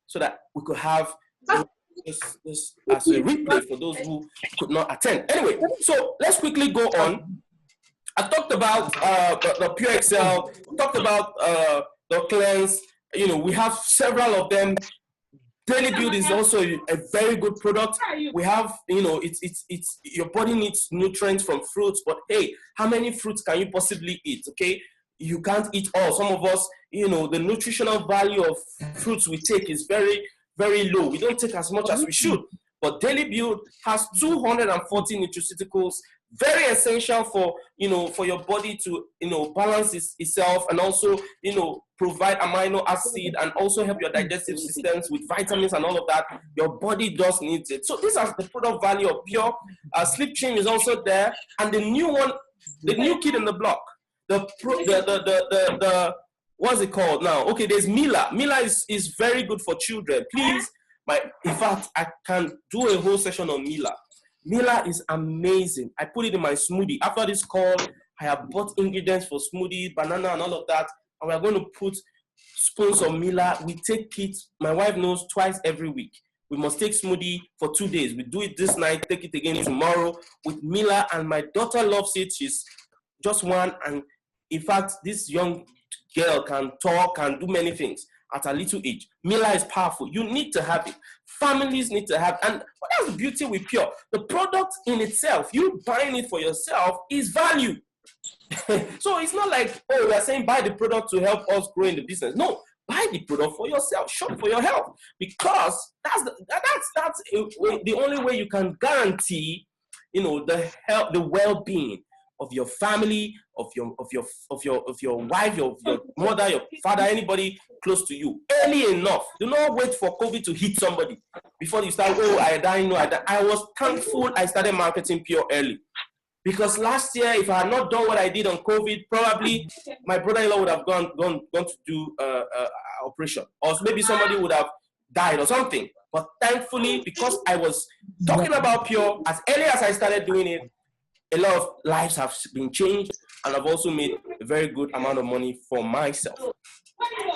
so that we could have this as a replay for those who could not attend. Anyway, so let's quickly go on. I talked about the Pure Excel, talked about the cleanse. You know, we have several of them. Daily Build is also a very good product. We have, you know, it's your body needs nutrients from fruits, but hey, how many fruits can you possibly eat? Okay, you can't eat all. Some of us, you know, the nutritional value of fruits we take is very, very low. We don't take as much as we should. But Daily Build has 240 nutraceuticals, very essential for, you know, for your body to, you know, balance itself, and also, you know, provide amino acid and also help your digestive systems with vitamins and all of that. Your body does need it. So these are the product value of Pure. Sleep Trim is also there, and the new one, the new kid in the block, the what's it called now? Okay, there's Mila. Mila is very good for children. Please, in fact, I can do a whole session on Mila. Mila is amazing. I put it in my smoothie. After this call, I have bought ingredients for smoothie, banana, and all of that. And we're going to put spoons of Mila. We take it, my wife knows, twice every week. We must take smoothie for 2 days. We do it this night, take it again tomorrow with Mila. And my daughter loves it. She's just one. And in fact, this young girl can talk, can do many things at a little age. Mila is powerful. You need to have it. Families need to have, and that's the beauty with Pure. The product in itself, you buying it for yourself, is value. So it's not like, oh, we are saying buy the product to help us grow in the business. No, buy the product for yourself, shop for your health, because that's the only way you can guarantee, you know, the health, the well-being of your family, of your wife, your mother, your father, anybody close to you, early enough. Do not wait for COVID to hit somebody before you start. Oh, I was thankful I started marketing Pure early, because last year, if I had not done what I did on COVID, probably my brother-in-law would have gone to do operation, or maybe somebody would have died or something. But thankfully, because I was talking about Pure as early as I started doing it, a lot of lives have been changed, and I've also made a very good amount of money for myself.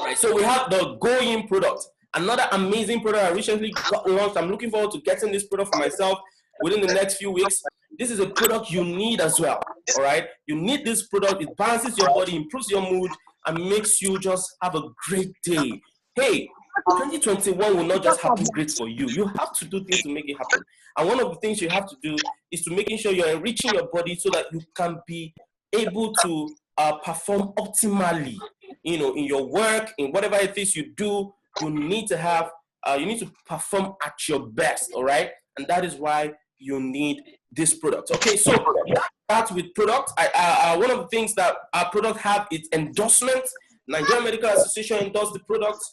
Right, so we have the Go-In product, another amazing product I recently got launched. I'm looking forward to getting this product for myself within the next few weeks. This is a product you need as well, all right? You need this product. It balances your body, improves your mood, and makes you just have a great day. Hey, 2021 will not just happen great for you. You have to do things to make it happen. And one of the things you have to do is to making sure you're enriching your body so that you can be able to perform optimally, you know, in your work, in whatever it is you do. You need to have, you need to perform at your best, all right? And that is why you need this product. Okay, so start with product. One of the things that our product have is endorsement. Nigerian Medical Association endorsed the product.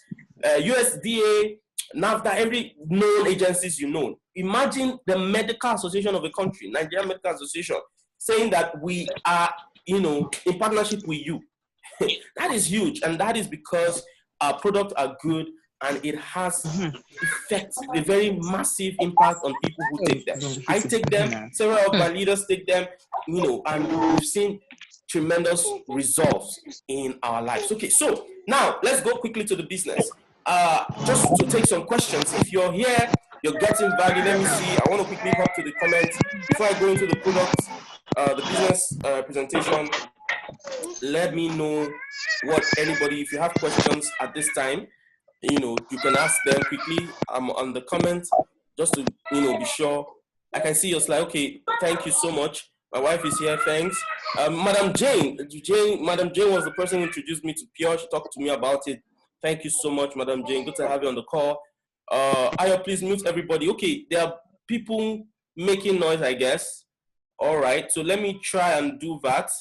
USDA, NAFTA, every known agencies you know. Imagine the Medical Association of a country, Nigerian Medical Association, saying that we are, you know, in partnership with you. That is huge, and that is because our products are good, and it has a very massive impact on people who take them. I take them, several of my leaders take them, you know, and we've seen tremendous results in our lives. Okay, so now let's go quickly to the business. Just to take some questions. If you're here, you're getting value. Let me see. I want to quickly hop to the comments before I go into the product, the business presentation. Let me know what anybody, if you have questions at this time, you know, you can ask them quickly on the comments, just to, you know, be sure. I can see your slide. Okay, thank you so much. My wife is here. Thanks. Madam Jane was the person who introduced me to Pure. She talked to me about it. Thank you so much, Madam Jane. Good to have you on the call. Ayo, please mute everybody. Okay, there are people making noise, I guess. All right, so let me try and do that.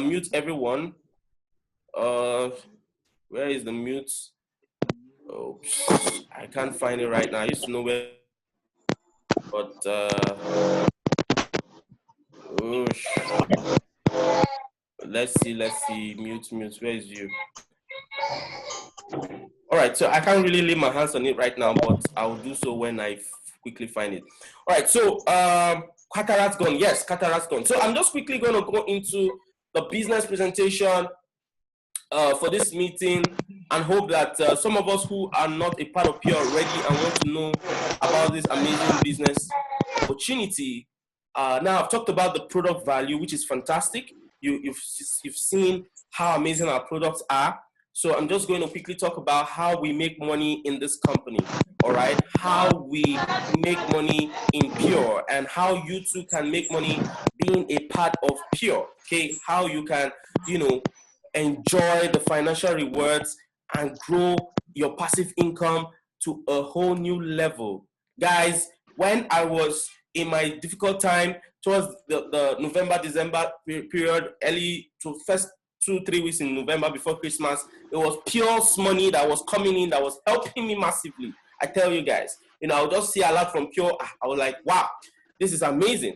Mute everyone. Where is the mute? Oops, I can't find it right now. I used to know where, but let's see. Mute. Where is you? All right, so I can't really lay my hands on it right now, but I'll do so when I quickly find it. All right, so cataract's gone. Yes, cataract's gone. So I'm just quickly going to go into the business presentation for this meeting. and hope that some of us who are not a part of Pure already and want to know about this amazing business opportunity. Now I've talked about the product value, which is fantastic. You've seen how amazing our products are. So I'm just going to quickly talk about how we make money in this company. All right, how we make money in Pure and how you too can make money being a part of Pure. Okay, how you can, enjoy the financial rewards and grow your passive income to a whole new level. Guys, when I was in my difficult time towards the November, December period, early to first 2-3 weeks in November before Christmas, it was Pure money that was coming in that was helping me massively. I tell you guys, I would just see a lot from Pure. I was like, wow, this is amazing.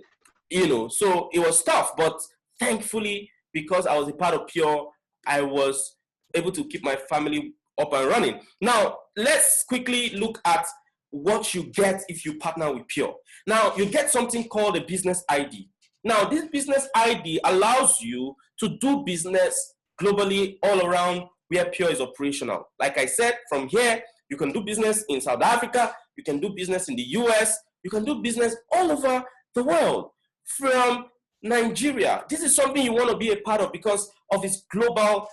So it was tough, but thankfully, because I was a part of Pure, I was able to keep my family up and running. Now, let's quickly look at what you get if you partner with Pure. Now, you get something called a business ID. Now, this business ID allows you to do business globally all around where Pure is operational. Like I said, from here, you can do business in South Africa, you can do business in the US, you can do business all over the world. From Nigeria, this is something you want to be a part of because of its global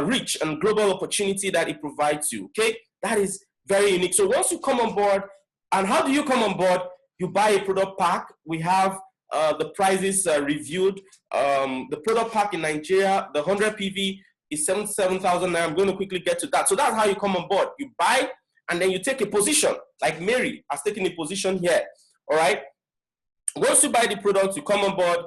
reach and global opportunity that it provides you, okay? That is very unique. So once you come on board, and how do you come on board? You buy a product pack. We have the prices reviewed. The product pack in Nigeria, the 100 PV is 77,000. I'm going to quickly get to that. So that's how you come on board. You buy, and then you take a position, like Mary has taken a position here, all right? Once you buy the product, you come on board,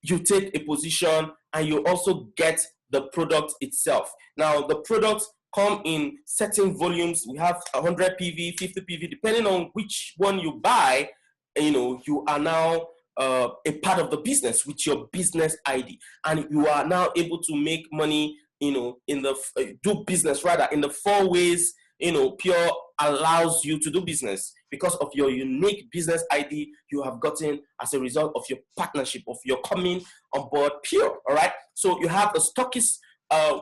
you take a position, and you also get the product itself. Now, the products come in certain volumes. We have 100 PV, 50 PV, depending on which one you buy, you are now a part of the business with your business ID, and you are now able to make money, do business rather in the 4 ways, Pure allows you to do business because of your unique business ID you have gotten as a result of your partnership, of your coming on board Pure, all right? So you have the stockist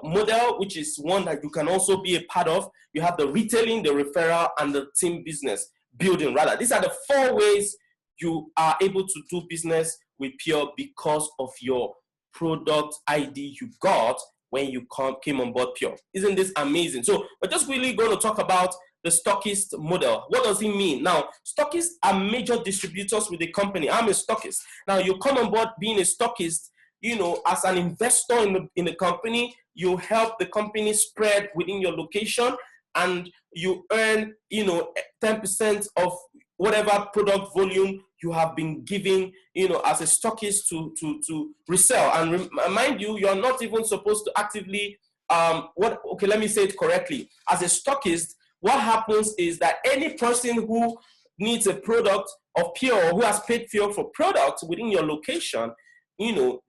model, which is one that you can also be a part of. You have the retailing, the referral, and the team business building, rather. These are the 4 ways you are able to do business with Pure because of your product ID you got when you came on board Pure. Isn't this amazing? So we're just really going to talk about the stockist model. What does it mean? Now, stockists are major distributors with the company. I'm a stockist. Now, you come on board being a stockist, as an investor in the company, you help the company spread within your location, and you earn, 10% of whatever product volume you have been giving, as a stockist to resell. And mind you, you're not even supposed to actively, let me say it correctly. As a stockist, what happens is that any person who needs a product of Pure, who has paid Pure for products within your location,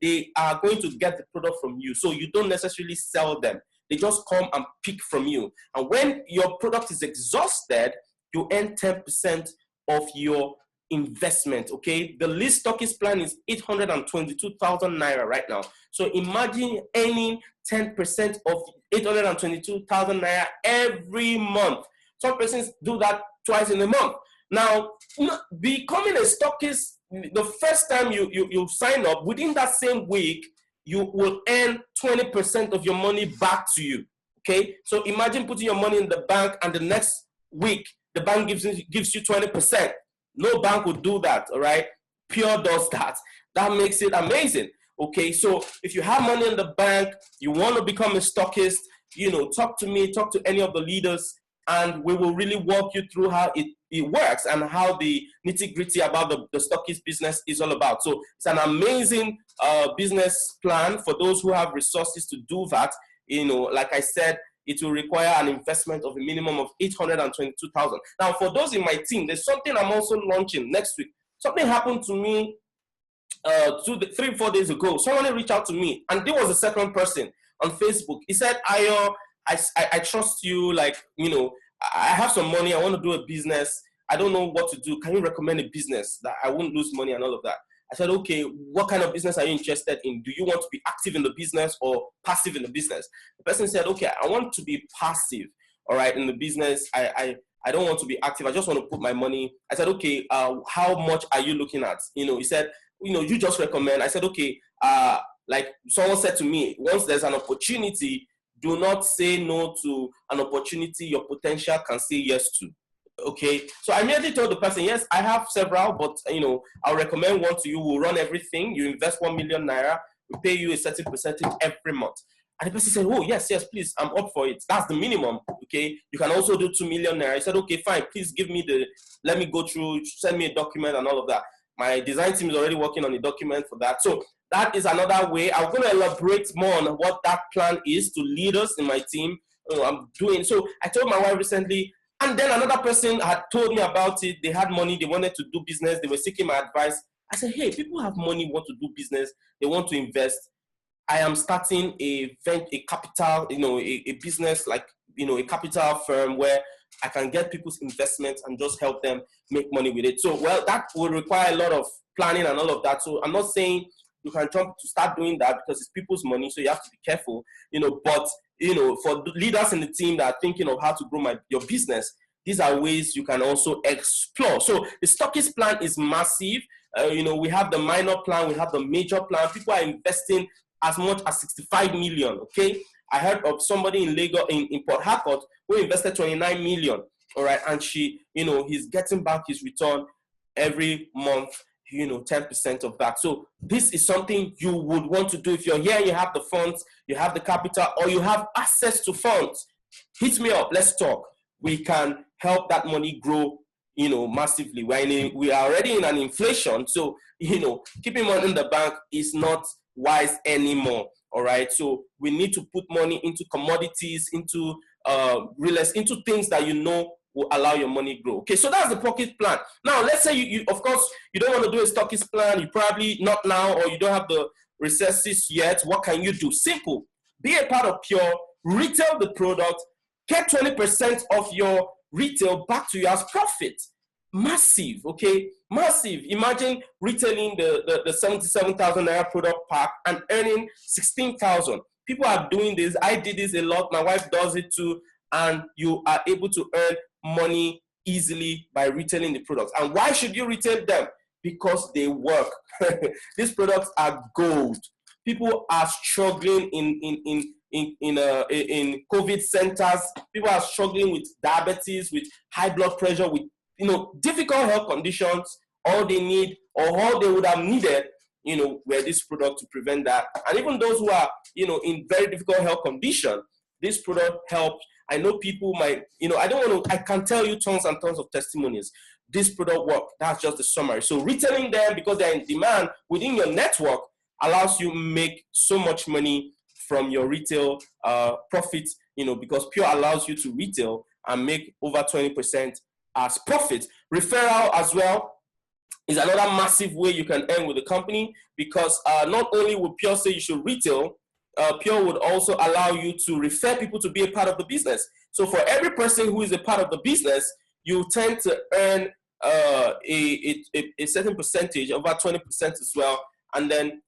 they are going to get the product from you. So you don't necessarily sell them. They just come and pick from you. And when your product is exhausted, you earn 10% of your investment, okay? The least stockist plan is 822,000 naira right now. So imagine earning 10% of 822,000 naira every month. Some persons do that twice in a month. Now, becoming a stockist, the first time you sign up, within that same week, you will earn 20% of your money back to you, okay? So imagine putting your money in the bank and the next week, the bank gives you 20%. No bank would do that, all right? Pure does that. That makes it amazing, okay? So if you have money in the bank, you want to become a stockist, talk to me, talk to any of the leaders, and we will really walk you through how it works and how the nitty-gritty about the stockist business is all about. So it's an amazing business plan for those who have resources to do that. Like I said, it will require an investment of a minimum of 822,000. Now, for those in my team, there's something I'm also launching next week. Something happened to me 3-4 days ago. Someone reached out to me, and there was the second person on Facebook. He said, Ayo, I trust you, I have some money, I want to do a business. I don't know what to do. Can you recommend a business that I won't lose money and all of that? I said, okay, what kind of business are you interested in? Do you want to be active in the business or passive in the business? The person said, okay, I want to be passive, all right, in the business. I don't want to be active. I just want to put my money. I said, okay, how much are you looking at? He said, you just recommend. I said, okay, like someone said to me, once there's an opportunity, do not say no to an opportunity your potential can say yes to. Okay, so I immediately told the person, yes, I have several, but I'll recommend one to you. We'll run everything. You invest 1 million naira, we pay you a certain percentage every month. And the person said, oh, yes, please, I'm up for it. That's the minimum. Okay, you can also do 2 million naira. I said, okay, fine, please let me go through, send me a document and all of that. My design team is already working on a document for that. So that is another way. I'm going to elaborate more on what that plan is to lead us in my team. I'm doing. So I told my wife recently, and then another person had told me about it. They had money. They wanted to do business. They were seeking my advice. I said, hey, people have money, want to do business. They want to invest. I am starting a capital, a business like, a capital firm where I can get people's investments and just help them make money with it. So, well, that will require a lot of planning and all of that. So I'm not saying you can jump to start doing that because it's people's money. So you have to be careful, but for the leaders in the team that are thinking of how to grow your business, these are ways you can also explore. So the stockist plan is massive. We have the minor plan, we have the major plan. People are investing as much as 65 million. Okay, I heard of somebody in Lagos, in Port Harcourt, who invested 29 million. All right, and he's getting back his return every month. 10% of that. So this is something you would want to do if you're here and you have the funds, you have the capital, or you have access to funds. Hit me up. Let's talk. We can help that money grow, massively. We are already in an inflation, so keeping money in the bank is not wise anymore. All right. So we need to put money into commodities, into real estate, into things that will allow your money grow. Okay, so that's the pocket plan. Now, let's say you of course, you don't want to do a stockist plan. You probably not now, or you don't have the resources yet. What can you do? Simple. Be a part of Pure. Retail the product. Get 20% of your retail back to you as profit. Massive, okay? Massive. Imagine retailing the 77,000 naira product pack and earning 16,000. People are doing this. I did this a lot. My wife does it too. And you are able to earn money easily by retailing the products. And why should you retail them? Because they work. These products are gold. People are struggling in COVID centers. People are struggling with diabetes, with high blood pressure, with difficult health conditions. All they need, or all they would have needed, were this product to prevent that. And even those who are in very difficult health condition, this product helps. I know people might, I can tell you tons and tons of testimonies. This product works. That's just the summary. So retailing them because they're in demand within your network allows you make so much money from your retail profits, because Pure allows you to retail and make over 20% as profit. Referral as well is another massive way you can earn with the company, because not only will Pure say you should retail, Pure would also allow you to refer people to be a part of the business. So for every person who is a part of the business, you tend to earn a certain percentage, over 20% as well. And then,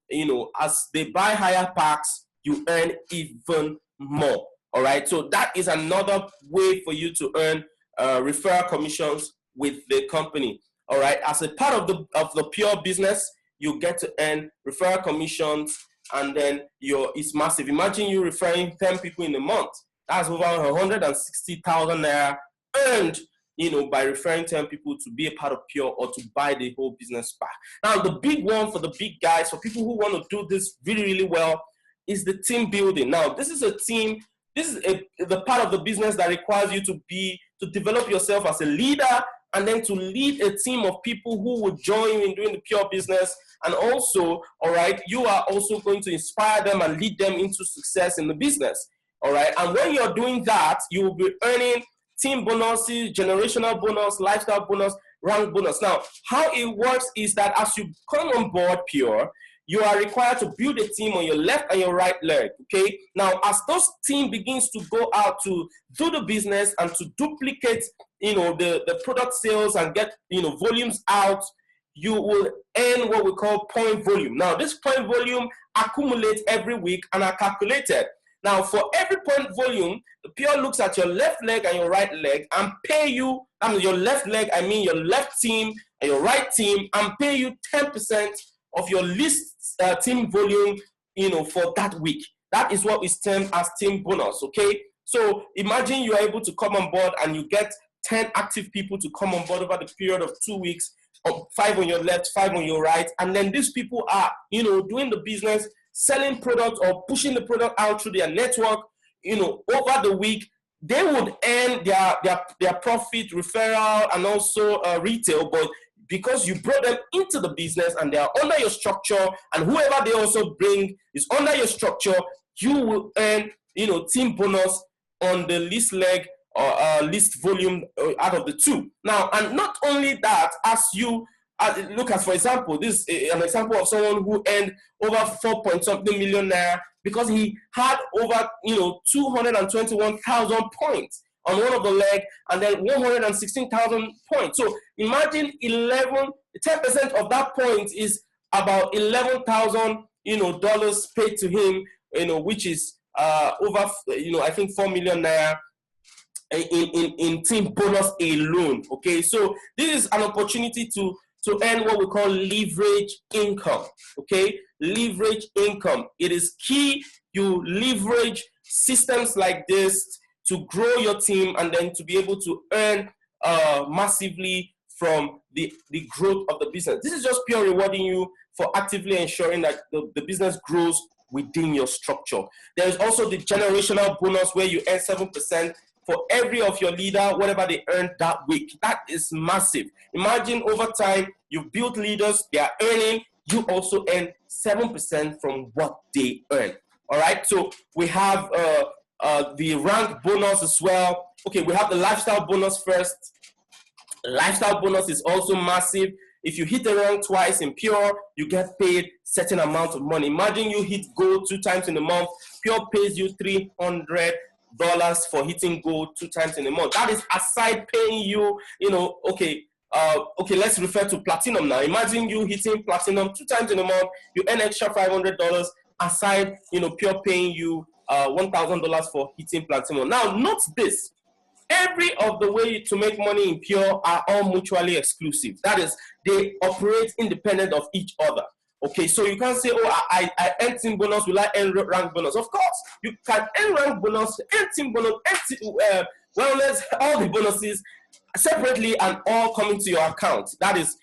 as they buy higher packs, you earn even more. All right. So that is another way for you to earn referral commissions with the company. All right. As a part of the Pure business, you get to earn referral commissions. And then it's massive. Imagine you referring 10 people in a month. That's over 160,000 naira earned, by referring 10 people to be a part of Pure or to buy the whole business back. Now, the big one for the big guys, for people who want to do this really, really well, is the team building. Now, this is a team. This is the part of the business that requires you to develop yourself as a leader, and then to lead a team of people who will join you in doing the Pure business. And also, all right, you are also going to inspire them and lead them into success in the business. All right. And when you're doing that, you will be earning team bonuses, generational bonus, lifestyle bonus, rank bonus. Now, how it works is that as you come on board Pure, you are required to build a team on your left and your right leg. Okay. Now, as those team begins to go out to do the business and to duplicate, the product sales and get, volumes out, you will earn what we call point volume. Now, this point volume accumulates every week and are calculated. Now, for every point volume, the Pure looks at your left leg and your right leg and pay you, I mean your left leg, I mean your left team and your right team, and pay you 10% of your list team volume, for that week. That is what is termed as team bonus, okay? So imagine you are able to come on board and you get 10 active people to come on board over the period of 2 weeks, 5 on your left, 5 on your right, and then these people are, doing the business, selling products or pushing the product out through their network, over the week. They would earn their profit, referral, and also retail, but because you brought them into the business and they are under your structure, and whoever they also bring is under your structure, you will earn, team bonus on the least leg or least volume out of the two. Now, and not only that, as you look at, for example, this is an example of someone who earned over 4-point-something million naira because he had over 221,000 points on one of the leg, and then 116,000 points. So imagine 10% of that point is about $11,000 dollars paid to him, which is over I think 4 million naira in team bonus alone. Okay, so this is an opportunity to earn what we call leverage income. Okay, leverage income. It is key you leverage systems like this to grow your team and then to be able to earn massively from the growth of the business. This is just pure rewarding you for actively ensuring that the business grows within your structure. There is also the generational bonus where you earn 7% for every of your leader, whatever they earned that week. That is massive. Imagine over time, you've built leaders, they are earning, you also earn 7% from what they earn. All right, so we have the rank bonus as well. Okay, we have the lifestyle bonus first. Lifestyle bonus is also massive. If you hit the rank twice in Pure, you get paid certain amount of money. Imagine you hit gold 2 times in a month. Pure pays you $300 for hitting gold 2 times in a month. That is aside paying you, okay, let's refer to platinum now. Imagine you hitting platinum 2 times in a month, you earn extra $500 aside, Pure paying you $1,000 for hitting platinum. Now, note this. Every of the way to make money in Pure are all mutually exclusive. That is, they operate independent of each other. Okay, so you can't say, oh, I earn team bonus, will I earn rank bonus? Of course, you can earn rank bonus, earn team bonus, wellness, all the bonuses separately and all coming to your account. That is,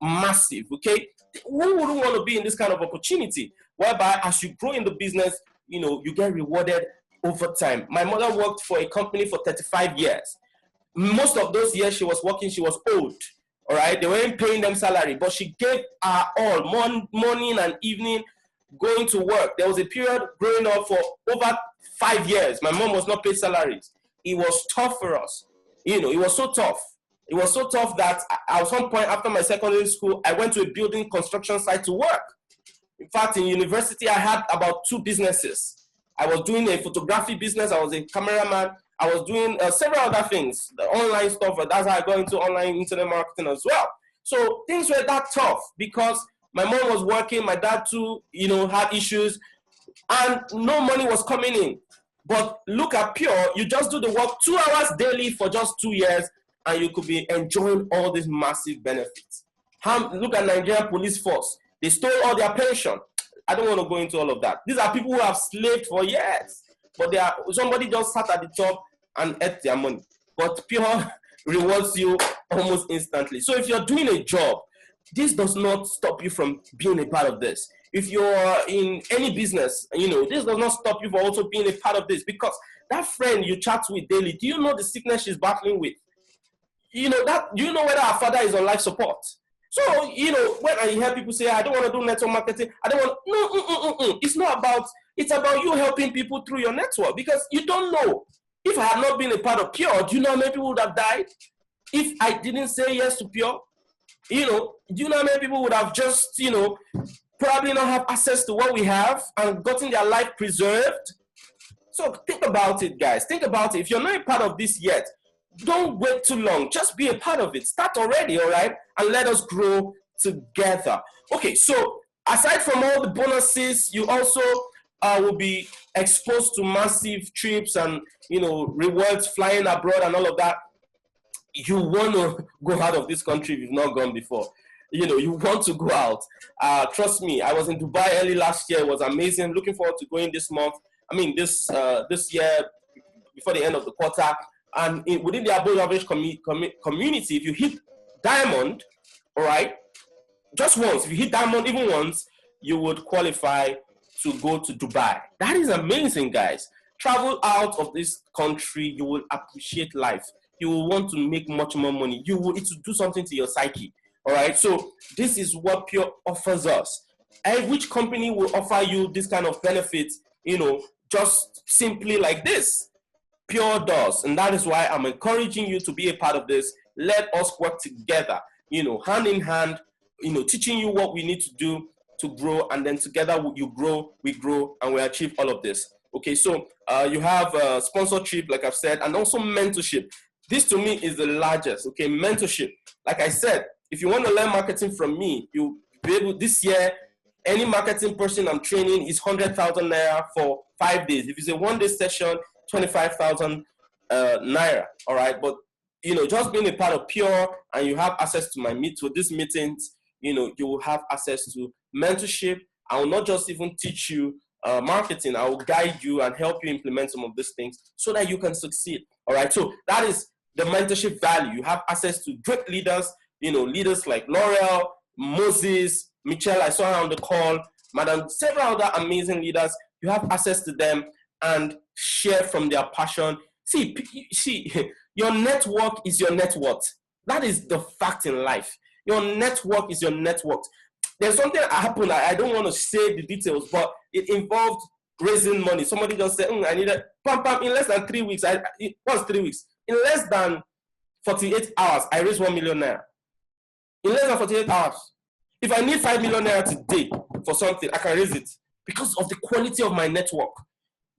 massive, okay? Who wouldn't want to be in this kind of opportunity? Whereby as you grow in the business, you get rewarded over time. My mother worked for a company for 35 years. Most of those years she was working, she was old. All right, they weren't paying them salary, but she gave her all, morning and evening, going to work. There was a period growing up for over 5 years. My mom was not paid salaries. It was tough for us. It was so tough. It was so tough that at some point after my secondary school, I went to a building construction site to work. In fact, in university, I had about 2 businesses. I was doing a photography business. I was a cameraman. I was doing several other things, the online stuff. That's how I got into online internet marketing as well. So things were that tough because my mom was working. My dad too, had issues and no money was coming in. But look at Pure. You just do the work 2 hours daily for just 2 years and you could be enjoying all these massive benefits. Look at Nigerian police force. They stole all their pension. I don't want to go into all of that. These are people who have slaved for years, but somebody just sat at the top and ate their money. But Pure rewards you almost instantly. So if you're doing a job, this does not stop you from being a part of this. If you're in any business, this does not stop you from also being a part of this, because that friend you chat with daily, do you know the sickness she's battling with? Do you know whether her father is on life support? So, when I hear people say, I don't want to do network marketing, it's about you helping people through your network, because you don't know. If I had not been a part of Pure, do you know how many people would have died? If I didn't say yes to Pure, do you know how many people would have just, probably not have access to what we have and gotten their life preserved? So think about it, guys. Think about it. If you're not a part of this yet, don't wait too long. Just be a part of it. Start already, all right? And let us grow together. Okay, so aside from all the bonuses, you also will be exposed to massive trips and, you know, rewards, flying abroad and all of that. You want to go out of this country if you've not gone before. You know, you want to go out. Trust me, I was in Dubai early last year. It was amazing. Looking forward to going this month. I mean, this year, before the end of the quarter. And within the above average community, if you hit diamond, all right, just once, if you hit diamond even once, you would qualify to go to Dubai. That is amazing, guys. Travel out of this country, you will appreciate life. You will want to make much more money. You will, it will do something to your psyche. All right. So this is what Pure offers us. And which company will offer you this kind of benefits, you know, just simply like this? Pure does. And that is why I'm encouraging you to be a part of this. Let us work together, you know, hand in hand, you know, teaching you what we need to do to grow, and then together you grow, we grow, and we achieve all of this. Okay, so you have sponsorship, like I've said, and also mentorship. This to me is the largest. Okay, mentorship. Like I said, if you want to learn marketing from me, you'll be able, this year, any marketing person I'm training is 100,000 naira for 5 days. If it's a 1-day session, 25,000 naira. All right, but you know, just being a part of Pure and you have access to my these meetings, you know, you will have access to mentorship. I will not just even teach you marketing. I will guide you and help you implement some of these things so that you can succeed. All right, so that is the mentorship value. You have access to great leaders, you know, leaders like L'Oreal, Moses, Michelle, I saw her on the call, Madam, several other amazing leaders. You have access to them and share from their passion. See, your network is your net worth. That is the fact in life. Your network is your net worth. There's something that happened. I don't want to say the details, but it involved raising money. Somebody just said, I need it. Pam, pam, in less than 3 weeks. What's 3 weeks? In less than 48 hours, I raised 1 million naira. In less than 48 hours. If I need 5 million naira today for something, I can raise it because of the quality of my network,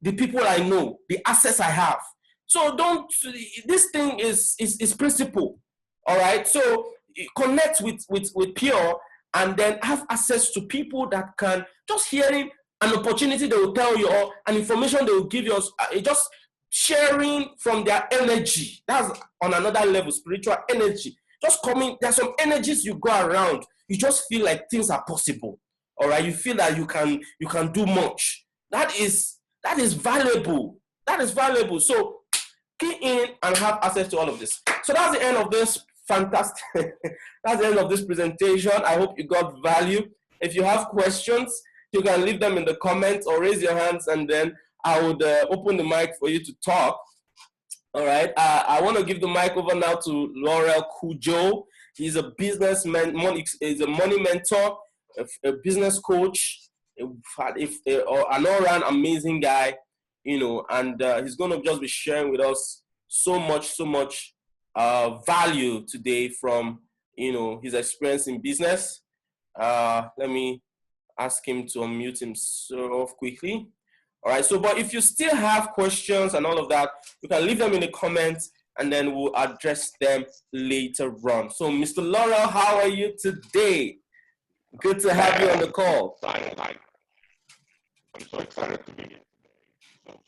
the people I know, the access I have. So this thing is principle. All right. So connect with Pure and then have access to people that can just hearing an opportunity they will tell you, or an information they will give you, just sharing from their energy. That's on another level, spiritual energy. Just coming, there's some energies you go around, you just feel like things are possible. All right, you feel that you can do much. That is valuable. That is valuable. So key in and have access to all of this. So that's the end of this fantastic. That's the end of this presentation. I hope you got value. If you have questions, you can leave them in the comments or raise your hands, and then I would open the mic for you to talk. All right. I want to give the mic over now to L'Oreal Kujo. He's a businessman. He's a money mentor, a business coach, an all-round amazing guy, you know, and he's going to just be sharing with us so much value today from, you know, his experience in business. Let me ask him to unmute himself quickly. All right, so but if you still have questions and all of that, you can leave them in the comments and then we'll address them later on. So Mr. L'Oreal, how are you today? Good to have you on the call. I'm so excited to be here today.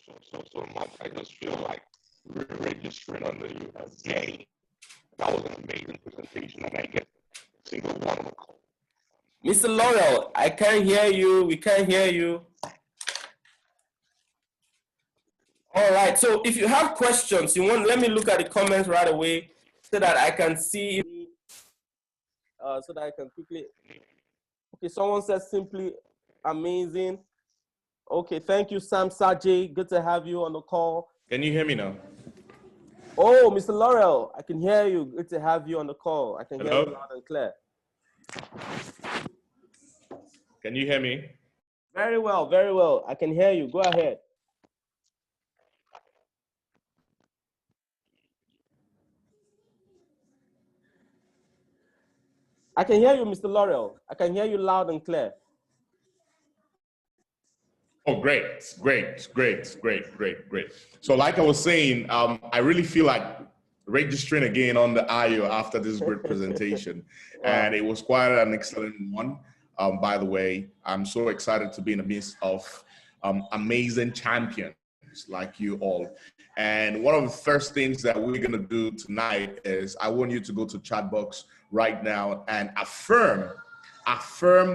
So much. I just feel like registering under you again. That was an amazing presentation, and I get a single one of the call. Mr. L'Oreal, I can't hear you. We can't hear you. All right. So if you have questions, let me look at the comments right away so that I can see. So that I can quickly. Okay, someone says simply amazing. Okay, thank you, Sam Sajay. Good to have you on the call. Can you hear me now? Oh, Mr. L'Oreal, I can hear you. Good to have you on the call. I can hear you loud and clear. Can you hear me? Very well, very well. I can hear you. Go ahead. I can hear you, Mr. L'Oreal. I can hear you loud and clear. Oh, great. So like I was saying, I really feel like registering again on the IO after this great presentation. And it was quite an excellent one. By the way, I'm so excited to be in the midst of amazing champions like you all. And one of the first things that we're going to do tonight is I want you to go to chat box right now and affirm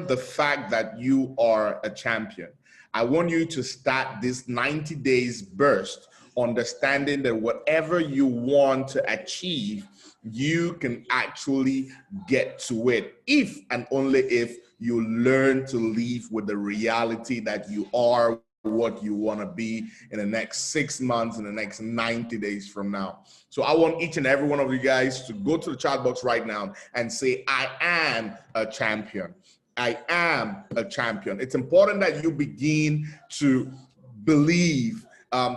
the fact that you are a champion. I want you to start this 90 days burst understanding that whatever you want to achieve, you can actually get to it if and only if you learn to live with the reality that you are what you want to be in the next 6 months, in the next 90 days from now. So I want each and every one of you guys to go to the chat box right now and say, I am a champion. I am a champion. It's important that you begin to believe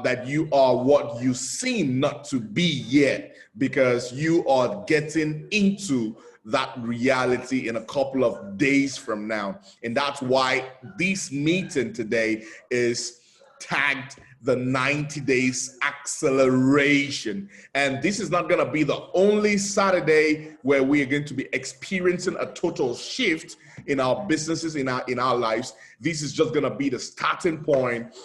that you are what you seem not to be yet, because you are getting into that reality in a couple of days from now. And that's why this meeting today is tagged the 90 days acceleration. And this is not going to be the only Saturday where we are going to be experiencing a total shift in our businesses, in our lives. This is just going to be the starting point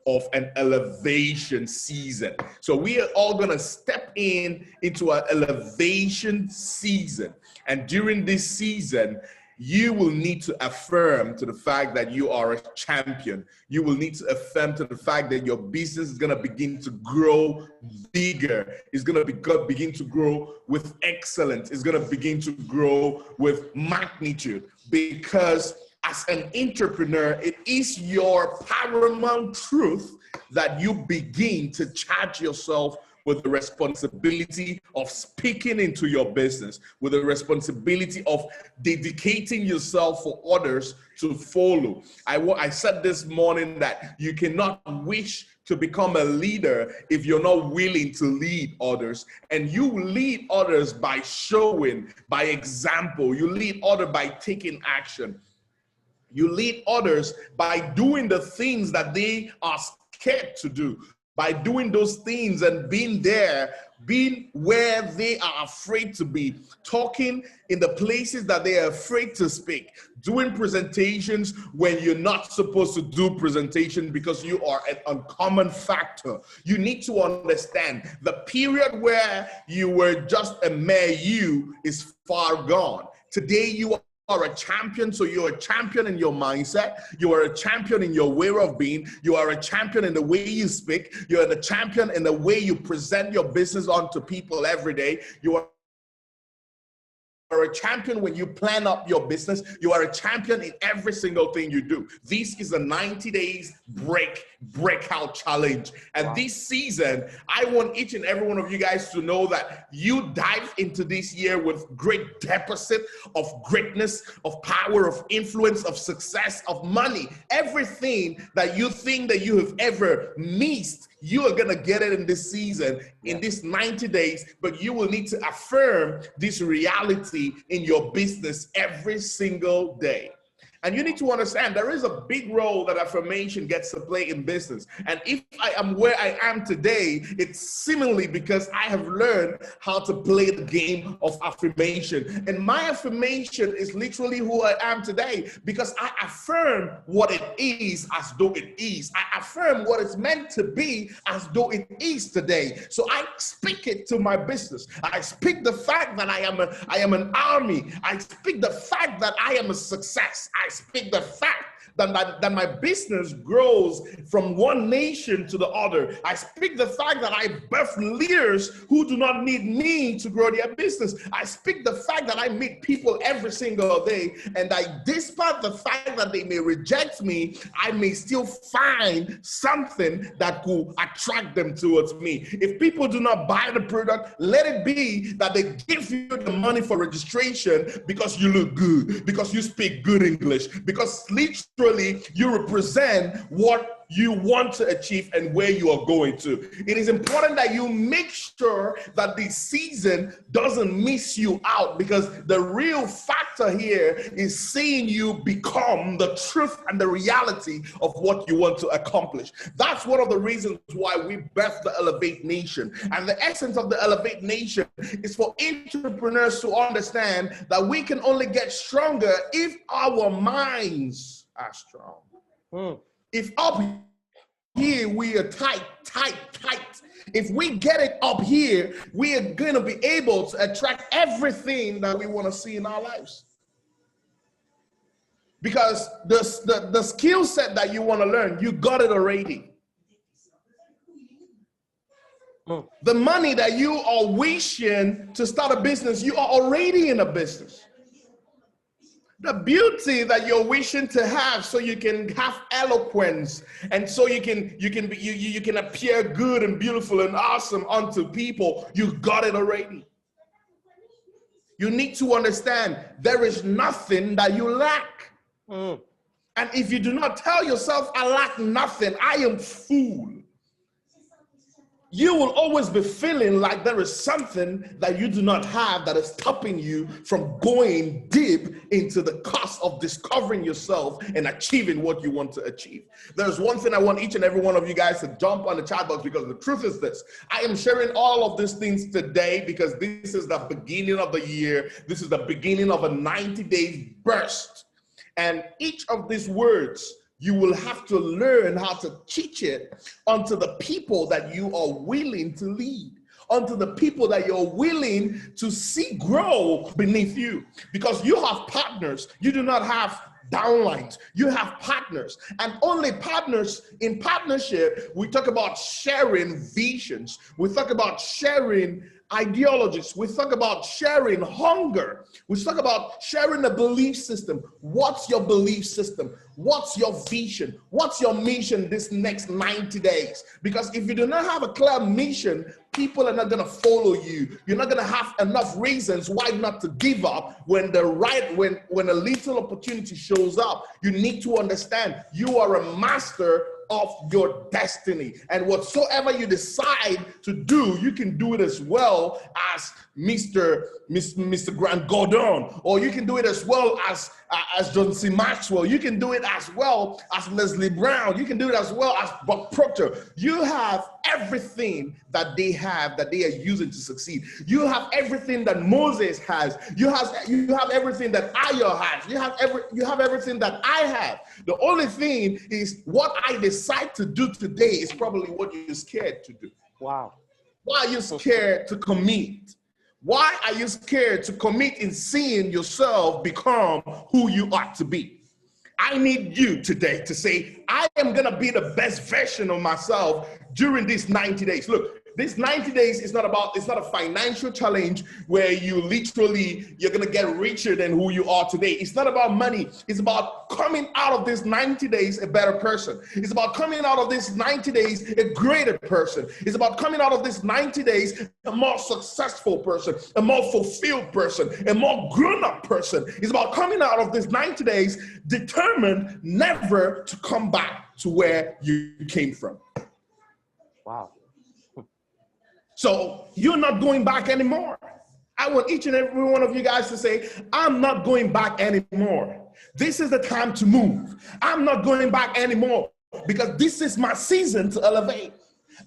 of an elevation season. So we are all going to step into an elevation season. And during this season, you will need to affirm to the fact that you are a champion. You will need to affirm to the fact that your business is going to begin to grow bigger. It's going to begin to grow with excellence. It's going to begin to grow with magnitude, because as an entrepreneur, it is your paramount truth that you begin to charge yourself with the responsibility of speaking into your business, with the responsibility of dedicating yourself for others to follow. I said this morning that you cannot wish to become a leader if you're not willing to lead others. And you lead others by showing, by example. You lead others by taking action. You lead others by doing the things that they are scared to do, by doing those things and being there, being where they are afraid to be, talking in the places that they are afraid to speak, doing presentations when you're not supposed to do presentation because you are an uncommon factor. You need to understand the period where you were just a mere you is far gone. Today you are a champion, so you're a champion in your mindset, you are a champion in your way of being, you are a champion in the way you speak, you're a champion in the way you present your business onto people every day, you are a champion when you plan up your business, you are a champion in every single thing you do. This is a 90 days breakout challenge. And this season, I want each and every one of you guys to know that you dive into this year with great deposit of greatness, of power, of influence, of success, of money. Everything that you think that you have ever missed, you are going to get it in this season, in this 90 days, but you will need to affirm this reality in your business every single day. And you need to understand there is a big role that affirmation gets to play in business. And if I am where I am today, it's seemingly because I have learned how to play the game of affirmation. And my affirmation is literally who I am today, because I affirm what it is as though it is. I affirm what it's meant to be as though it is today. So I speak it to my business. I speak the fact that I am an army. I speak the fact that I am a success. I speak the fact that my business grows from one nation to the other. I speak the fact that I birth leaders who do not need me to grow their business. I speak the fact that I meet people every single day, and despite the fact that they may reject me, I may still find something that could attract them towards me. If people do not buy the product, let it be that they give you the money for registration because you look good, because you speak good English, because literally literally you represent what you want to achieve and where you are going to. It is important that you make sure that the season doesn't miss you out, because the real factor here is seeing you become the truth and the reality of what you want to accomplish. That's one of the reasons why we birthed the Elevate Nation. And the essence of the Elevate Nation is for entrepreneurs to understand that we can only get stronger if our minds are strong. If up here we are tight. If we get it up here, we are going to be able to attract everything that we want to see in our lives. Because the skill set that you want to learn, you got it already. The money that you are wishing to start a business, you are already in a business. The beauty that you're wishing to have, so you can have eloquence, and so you can appear good and beautiful and awesome unto people, you got it already. You need to understand there is nothing that you lack. And if you do not tell yourself, I lack nothing, I am full, you will always be feeling like there is something that you do not have that is stopping you from going deep into the cost of discovering yourself and achieving what you want to achieve. There's one thing I want each and every one of you guys to jump on the chat box, because the truth is this: I am sharing all of these things today because this is the beginning of the year. This is the beginning of a 90-day burst. And each of these words, you will have to learn how to teach it unto the people that you are willing to lead, unto the people that you're willing to see grow beneath you. Because you have partners, you do not have downlines, you have partners. And only partners, in partnership, we talk about sharing visions, we talk about sharing ideologies, we talk about sharing hunger, we talk about sharing a belief system. What's your belief system? What's your vision? What's your mission this next 90 days? Because if you do not have a clear mission, people are not going to follow you. You're not going to have enough reasons why not to give up when when a little opportunity shows up. You need to understand you are a master of your destiny, and whatsoever you decide to do, you can do it as well as Mr. Grant Gordon, or you can do it as well as John C. Maxwell. You can do it as well as Leslie Brown. You can do it as well as Buck Proctor. You have everything that they have, that they are using to succeed. You have everything that Moses has. You have everything that Ayo has. You have everything that I have. The only thing is what I decide to do today is probably what you're scared to do. Wow. Why are you scared to commit? Why are you scared to commit in seeing yourself become who you ought to be? I need you today to say, I am going to be the best version of myself during these 90 days. Look, this 90 days is not a financial challenge where you're going to get richer than who you are today. It's not about money. It's about coming out of this 90 days a better person. It's about coming out of this 90 days a greater person. It's about coming out of this 90 days a more successful person, a more fulfilled person, a more grown-up person. It's about coming out of this 90 days determined never to come back to where you came from. Wow. So you're not going back anymore. I want each and every one of you guys to say, I'm not going back anymore. This is the time to move. I'm not going back anymore because this is my season to elevate.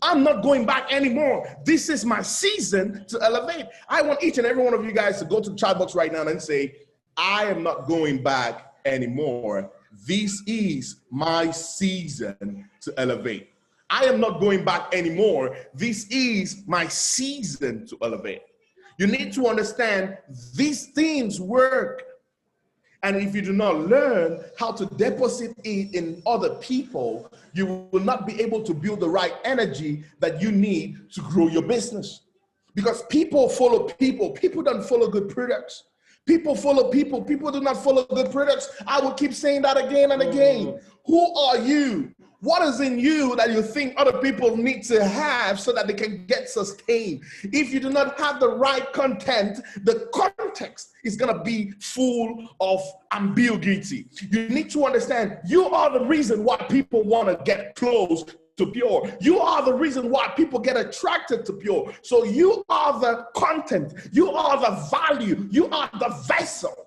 I'm not going back anymore. This is my season to elevate. I want each and every one of you guys to go to the chat box right now and say, I am not going back anymore. This is my season to elevate. I am not going back anymore. This is my season to elevate. You need to understand these things work. And if you do not learn how to deposit it in other people, you will not be able to build the right energy that you need to grow your business. Because people follow people. People don't follow good products. People follow people. People do not follow good products. I will keep saying that again and again. Who are you? What is in you that you think other people need to have so that they can get sustained? If you do not have the right content, the content context is going to be full of ambiguity. You need to understand you are the reason why people want to get close to pure. You are the reason why people get attracted to pure. So you are the content. You are the value. You are the vessel.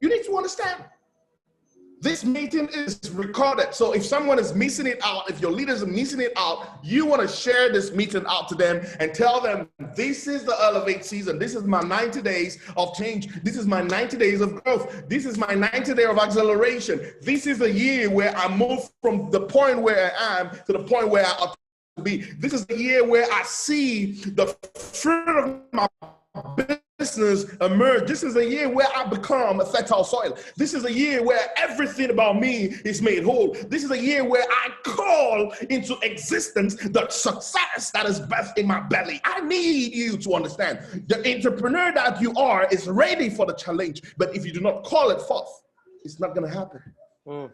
You need to understand. This meeting is recorded. So if someone is missing it out, if your leaders are missing it out, you want to share this meeting out to them and tell them, this is the Elevate season. This is my 90 days of change. This is my 90 days of growth. This is my 90 day of acceleration. This is a year where I move from the point where I am to the point where I ought to be. This is the year where I see the fruit of my business emerge. This is a year where I become a fertile soil. This is a year where everything about me is made whole. This is a year where I call into existence the success that is birthed in my belly. I need you to understand the entrepreneur that you are is ready for the challenge, but if you do not call it forth, it's not going to happen.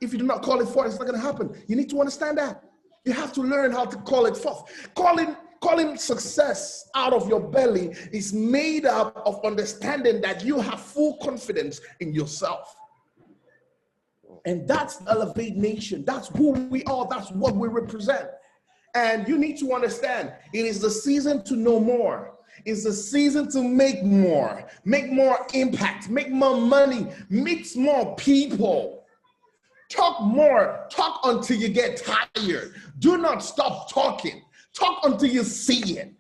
If you do not call it forth, it's not going to happen. You need to understand that. You have to learn how to call it forth. Calling success out of your belly is made up of understanding that you have full confidence in yourself. And that's Elevate Nation. That's who we are. That's what we represent. And you need to understand, it is the season to know more. It's the season to make more impact, make more money, meet more people. Talk more. Talk until you get tired. Do not stop talking. Talk until you see it.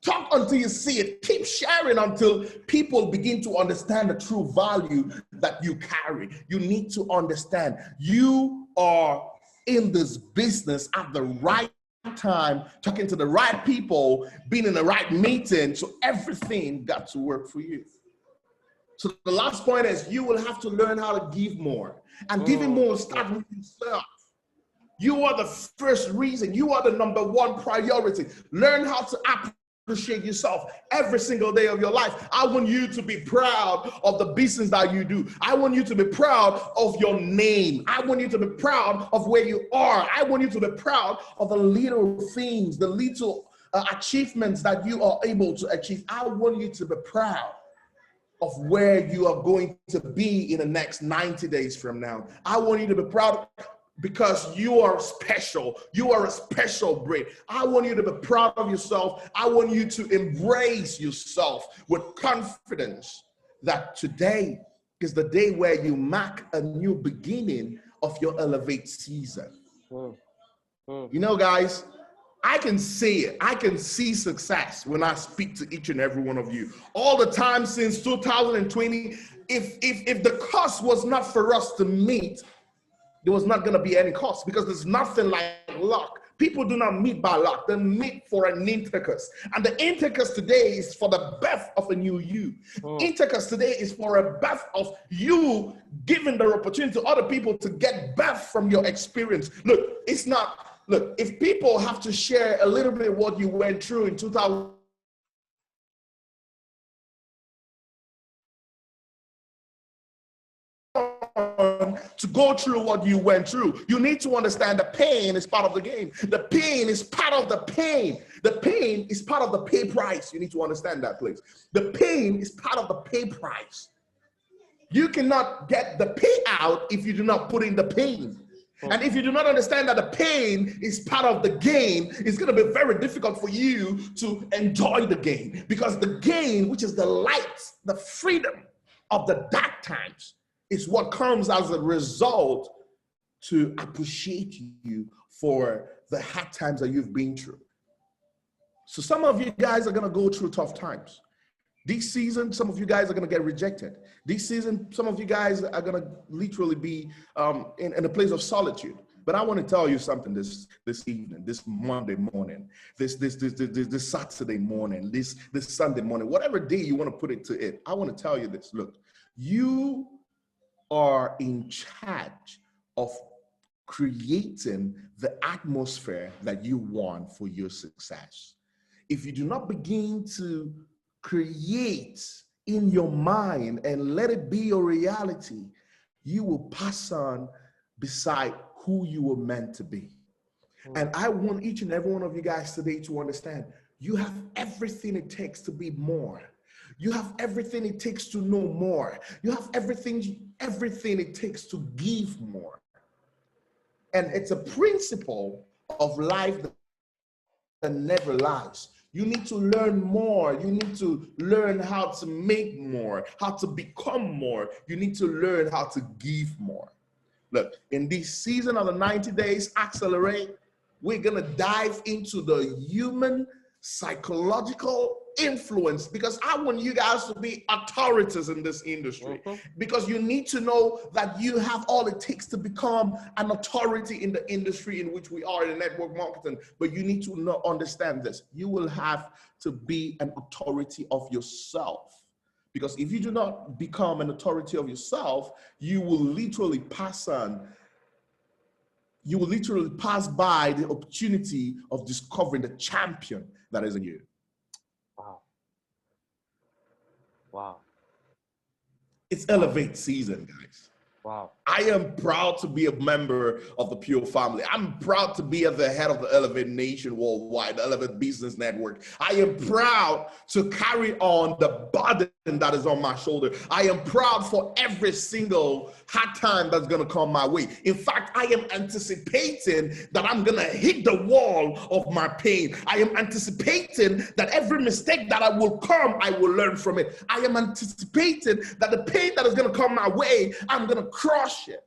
Talk until you see it. Keep sharing until people begin to understand the true value that you carry. You need to understand you are in this business at the right time, talking to the right people, being in the right meeting, so everything got to work for you. So the last point is you will have to learn how to give more. And giving more starts with yourself. You are the first reason. You are the number one priority. Learn how to appreciate yourself every single day of your life. I want you to be proud of the business that you do. I want you to be proud of your name. I want you to be proud of where you are. I want you to be proud of the little things, the little achievements that you are able to achieve. I want you to be proud of where you are going to be in the next 90 days from now. I want you to be proud because you are special. You are a special breed. I want you to be proud of yourself. I want you to embrace yourself with confidence that today is the day where you mark a new beginning of your Elevate season. You know, guys, I can see it. I can see success when I speak to each and every one of you. All the time since 2020, if the cost was not for us to meet, there was not going to be any cost, because there's nothing like luck. People do not meet by luck. They meet for an intercus. And the intercus today is for the birth of a new you. Intercus today is for a birth of you giving the opportunity to other people to get birth from your experience. Look, it's not, look, if people have to share a little bit of what you went through in 2000, to go through what you went through, you need to understand the pain is part of the game. The pain is part of the pain. The pain is part of the pay price. You need to understand that, please. The pain is part of the pay price. You cannot get the payout if you do not put in the pain. And if you do not understand that the pain is part of the gain, it's going to be very difficult for you to enjoy the gain, because the gain, which is the light, the freedom of the dark times, is what comes as a result to appreciate you for the hard times that you've been through. So some of you guys are going to go through tough times. This season, some of you guys are going to get rejected. This season, some of you guys are going to literally be in a place of solitude. But I want to tell you something this evening, this Monday morning, this Saturday morning, this Sunday morning, whatever day you want to put it to it. I want to tell you this. Look, you are in charge of creating the atmosphere that you want for your success. If you do not begin to create in your mind and let it be your reality, you will pass on beside who you were meant to be. And I want each and every one of you guys today to understand you have everything it takes to be more. You have everything it takes to know more. You have everything it takes to give more. And it's a principle of life that never lies. You need to learn more. You need to learn how to make more, how to become more. You need to learn how to give more. Look, in this season of the 90 days, Accelerate, we're going to dive into the human psychological influence, because I want you guys to be authorities in this industry, because you need to know that you have all it takes to become an authority in the industry in which we are in network marketing. But you need to understand this. You will have to be an authority of yourself. Because if you do not become an authority of yourself, you will literally pass by the opportunity of discovering the champion that is in you. Wow. Wow. It's Elevate season, guys. Wow. I am proud to be a member of the Pure family. I'm proud to be at the head of the Elevate Nation worldwide, the Elevate Business Network. I am proud to carry on the burden that is on my shoulder. I am proud for every single hard time that's going to come my way. In fact, I am anticipating that I'm going to hit the wall of my pain. I am anticipating that every mistake that I will come, I will learn from it. I am anticipating that the pain that is going to come my way, I'm going to crush it,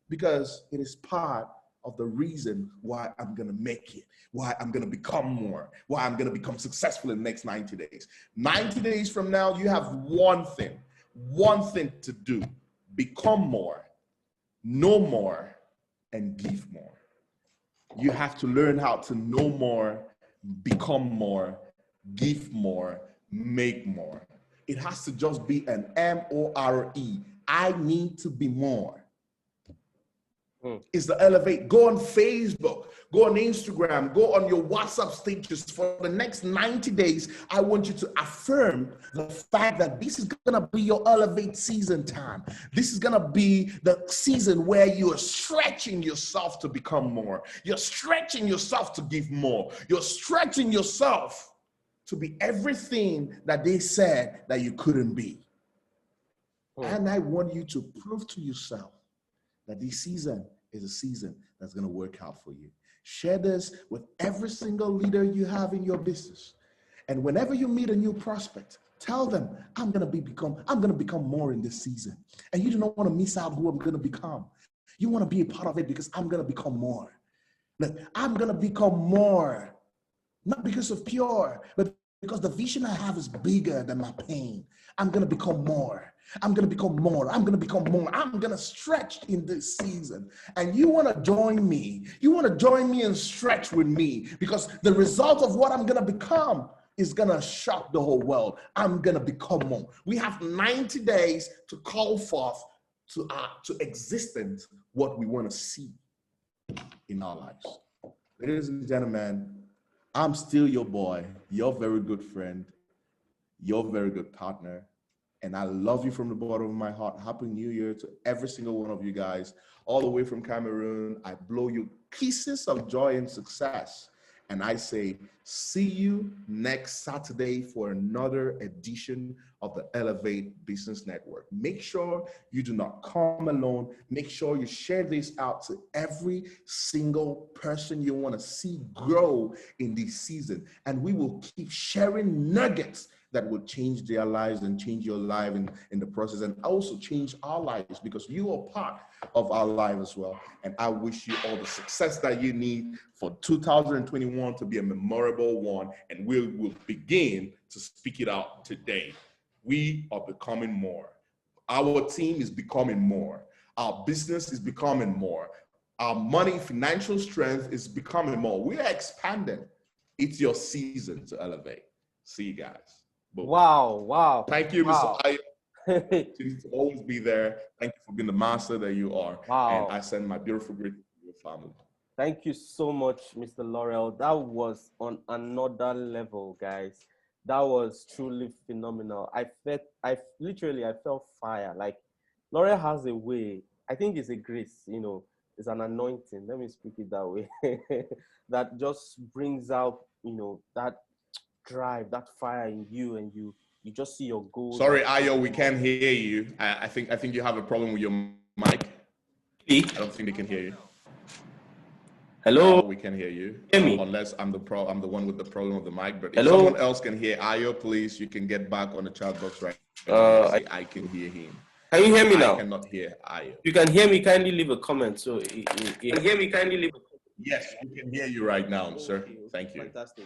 because it is part of the reason why I'm going to make it, why I'm going to become more, why I'm going to become successful in the next 90 days. 90 days from now, you have one thing to do: become more, know more, and give more. You have to learn how to know more, become more, give more, make more. It has to just be an M-O-R-E. I need to be more. It's the Elevate. Go on Facebook, go on Instagram, go on your WhatsApp status for the next 90 days. I want you to affirm the fact that this is going to be your Elevate season time. This is going to be the season where you are stretching yourself to become more. You're stretching yourself to give more. You're stretching yourself to be everything that they said that you couldn't be. And I want you to prove to yourself that this season is a season that's going to work out for you. Share this with every single leader you have in your business. And whenever you meet a new prospect, tell them, I'm going to become more in this season. And you do not want to miss out who I'm going to become. You want to be a part of it, because I'm going to become more. Look, I'm going to become more, not because of Pure, but because the vision I have is bigger than my pain. I'm going to become more. I'm going to become more. I'm going to become more. I'm going to stretch in this season. And you want to join me. You want to join me and stretch with me, because the result of what I'm going to become is going to shock the whole world. I'm going to become more. We have 90 days to call forth to existence what we want to see in our lives. Ladies and gentlemen, I'm still your boy, your very good friend, your very good partner, and I love you from the bottom of my heart. Happy New Year to every single one of you guys, all the way from Cameroon. I blow you kisses of joy and success, and I say, see you next Saturday for another edition of the Elevate Business Network. Make sure you do not come alone. Make sure you share this out to every single person you want to see grow in this season. And we will keep sharing nuggets that will change their lives and change your life in the process, and also change our lives, because you are part of our life as well. And I wish you all the success that you need for 2021 to be a memorable one, and we will begin to speak it out today. We are becoming more. Our team is becoming more. Our business is becoming more. Our money, financial strength is becoming more. We are expanding. It's your season to elevate. See you guys. Boom. Wow. Thank you, Mr. Ayo. To always be there. Thank you for being the master that you are. Wow. And I send my beautiful greetings to your family. Thank you so much, Mr. Laurel. That was on another level, guys. That was truly phenomenal. I felt fire. Like, Laurel has a way. I think it's a grace, it's an anointing. Let me speak it that way. That just brings out, that drive, that fire in you, and you just see your goals. Sorry, Ayo, we can't hear you. I think you have a problem with your mic. I don't think they can hear you. Hello, We can hear you. hear me? Unless I'm the one with the problem with the mic. But if Hello? someone else can hear Ayo, please, you can get back on the chat box right now and say I can hear him. Can you hear me now? I cannot hear Ayo. If you can hear me, kindly leave a comment. So, Can hear me? Kindly leave. Yes, we can hear you right now, sir. Okay, Thank you. fantastic.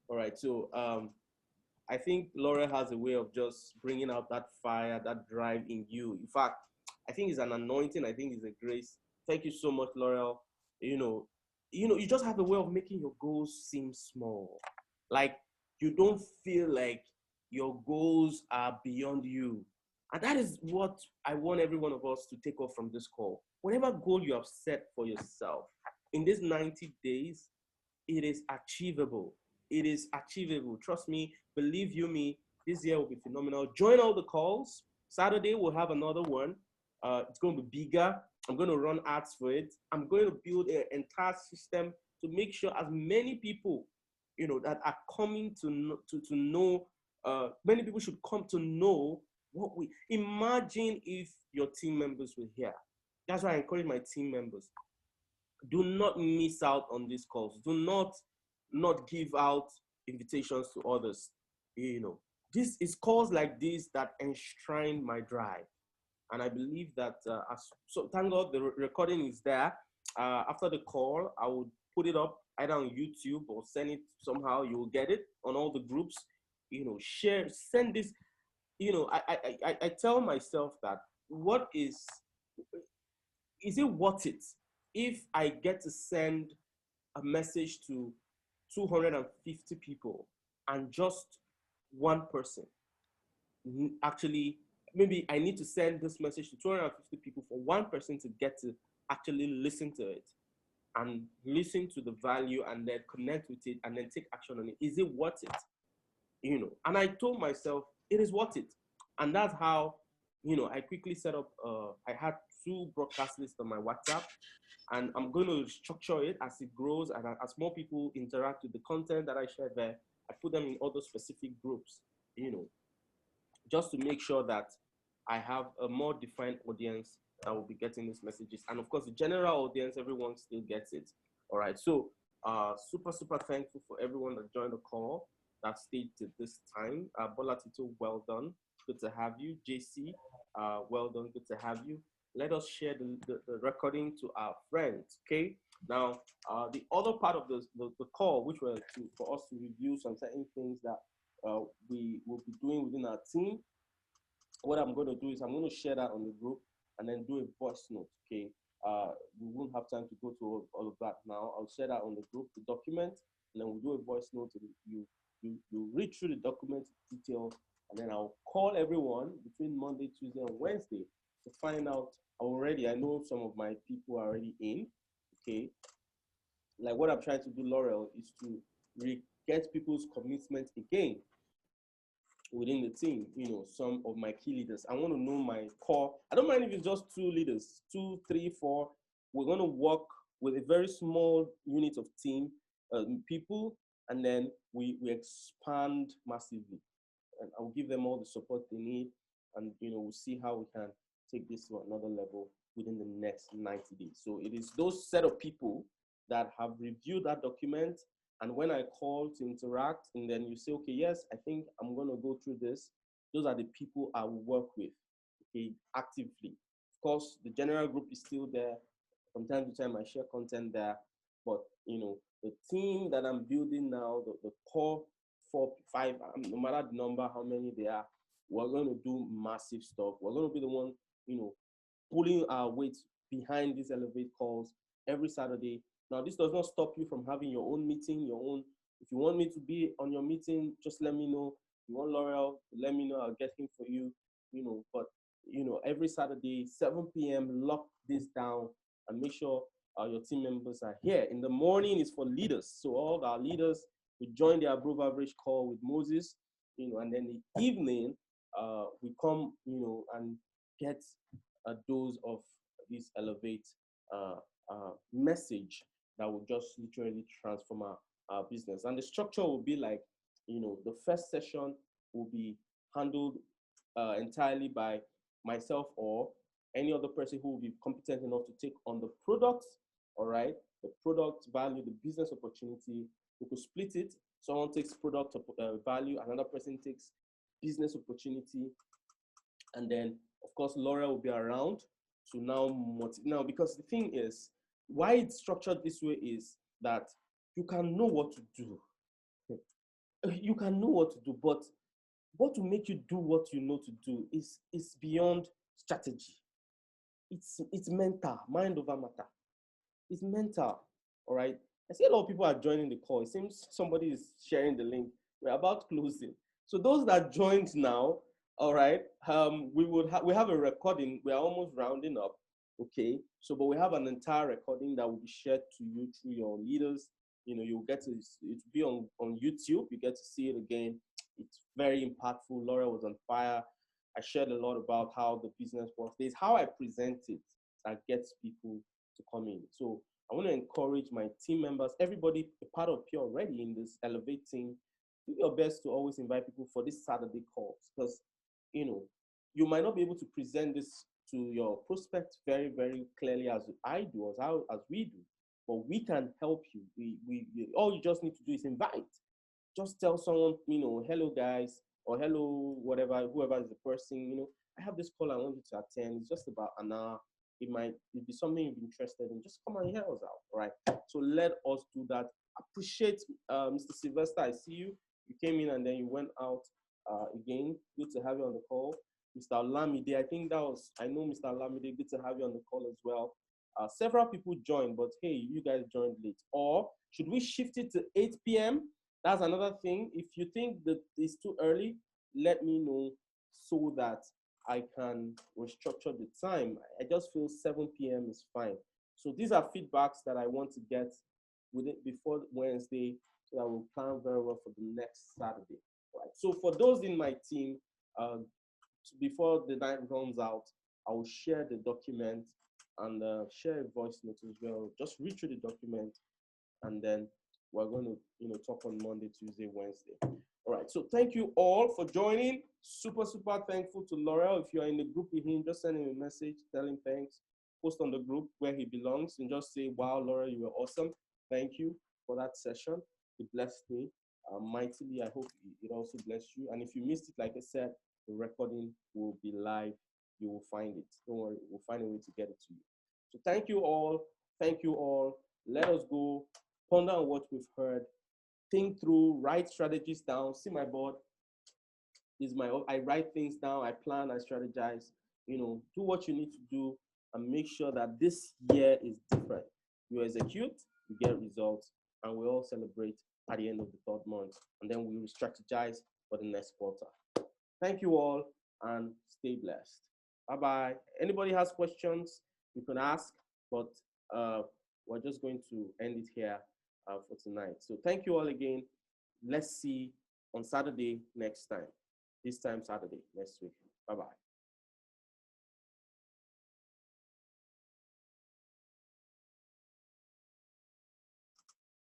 All right, so I think Laura has a way of just bringing out that fire, that drive in you. In fact, I think it's an anointing. I think it's a grace. Thank you so much, Laurel. You just have a way of making your goals seem small. Like you don't feel like your goals are beyond you. And that is what I want every one of us to take off from this call. Whatever goal you have set for yourself in these 90 days, it is achievable. It is achievable. Trust me, believe you me, this year will be phenomenal. Join all the calls. Saturday, we'll have another one. It's going to be bigger. I'm going to run ads for it. I'm going to build an entire system to make sure as many people, that are coming to know, many people should come to know what we imagine if your team members were here. That's why I encourage my team members. Do not miss out on these calls. Do not give out invitations to others. This is calls like this that enshrine my drive. And I believe that, so thank God the recording is there. After the call, I will put it up either on YouTube or send it somehow. You will get it on all the groups. Share, send this. I tell myself that is it worth it if I get to send a message to 250 people and just one person actually, maybe I need to send this message to 250 people for one person to get to actually listen to it and listen to the value and then connect with it and then take action on it. Is it worth it? And I told myself it is worth it. And that's how, I quickly set up, I had 2 broadcast lists on my WhatsApp, and I'm going to structure it as it grows and as more people interact with the content that I share there. I put them in other specific groups, just to make sure that I have a more defined audience that will be getting these messages. And of course, the general audience, everyone still gets it. All right. So super, super thankful for everyone that joined the call, that stayed to this time. Bola Tito, well done. Good to have you. JC, well done. Good to have you. Let us share the recording to our friends, okay? Now, the other part of the call, which was for us to review some certain things that we will be doing within our team. What I'm going to do is I'm going to share that on the group and then do a voice note, okay? We won't have time to go to all of that now. I'll share that on the group, the document, and then we'll do a voice note. You read through the document detail, and then I'll call everyone between Monday, Tuesday, and Wednesday to find out already. I know some of my people are already in, okay? Like what I'm trying to do, Laurel, is to get people's commitment again within the team, some of my key leaders. I want to know my core. I don't mind if it's just 2 leaders, 2, 3, 4. We're going to work with a very small unit of team people, and then we expand massively. And I'll give them all the support they need, and we'll see how we can take this to another level within the next 90 days. So it is those set of people that have reviewed that document. And when I call to interact, and then you say, okay, yes, I think I'm going to go through this. Those are the people I will work with, okay, actively. Of course, the general group is still there. From time to time, I share content there. But, the team that I'm building now, the core 4, 5, no matter the number, how many they are, we're going to do massive stuff. We're going to be the one, pulling our weight behind these Elevate calls every Saturday. Now, this does not stop you from having your own meeting, if you want me to be on your meeting, just let me know. If you want L'Oreal, let me know, I'll get him for you, but, every Saturday, 7 p.m., lock this down and make sure your team members are here. In the morning is for leaders. So all our leaders will join the above average call with Moses, and then the evening, we come, and get a dose of this Elevate message that will just literally transform our business. And the structure will be like, the first session will be handled entirely by myself or any other person who will be competent enough to take on the product, all right, the product value, the business opportunity. We could split it. Someone takes product value, another person takes business opportunity, and then of course Laura will be around to now because the thing is why it's structured this way is that you can know what to do. You can know what to do, but what will make you do what you know to do is beyond strategy. It's mental, mind over matter. It's mental, all right? I see a lot of people are joining the call. It seems somebody is sharing the link. We're about closing. So those that joined now, all right, we have a recording. We are almost rounding up, okay? So, but we have an entire recording that will be shared to you through your leaders. You know, you'll get to, it will be on YouTube. You get to see it again. It's very impactful. Laura was on fire. I shared a lot about how the business works. There's how I present it that gets people to come in. So I want to encourage my team members, everybody a part of Pure already in this elevating. Do your best to always invite people for this Saturday calls because, you know, you might not be able to present this to your prospects very, very clearly as I do, as we do, but we can help you. All you just need to do is invite. Just tell someone, you know, hello guys, or hello, whatever, whoever is the person, you know, I have this call I want you to attend. It's just about an hour. It be something you'd be interested in. Just come and hear us out, all right? So let us do that. Appreciate Mr. Sylvester. I see you. You came in and then you went out again. Good to have you on the call. Mr. Olamide, I know Mr. Olamide, good to have you on the call as well. Several people joined, but hey, you guys joined late. Or should we shift it to 8 p.m.? That's another thing. If you think that it's too early, let me know so that I can restructure the time. I just feel 7 p.m. is fine. So these are feedbacks that I want to get with it before Wednesday so that we'll plan very well for the next Saturday. All right. So for those in my team, before the night runs out, I will share the document and share a voice note as well. Just read through the document and then we're going to, you know, talk on Monday, Tuesday, Wednesday. All right. So thank you all for joining. Super, super thankful to Laurel. If you are in the group with him, just send him a message, tell him thanks. Post on the group where he belongs and just say, wow, Laurel, you were awesome. Thank you for that session. It blessed me mightily. I hope it also blessed you. And if you missed it, like I said, the recording will be live. You will find it. Don't worry, we'll find a way to get it to you. So thank you all. Thank you all. Let us go. Ponder on what we've heard. Think through, write strategies down. See my board. I write things down, I plan, I strategize. You know, do what you need to do and make sure that this year is different. You execute, you get results, and we all celebrate at the end of the third month. And then we will strategize for the next quarter. Thank you all and stay blessed. Bye-bye. Anybody has questions, you can ask, but we're just going to end it here for tonight. So thank you all again. Let's see on Saturday next time. This time Saturday next week. Bye-bye.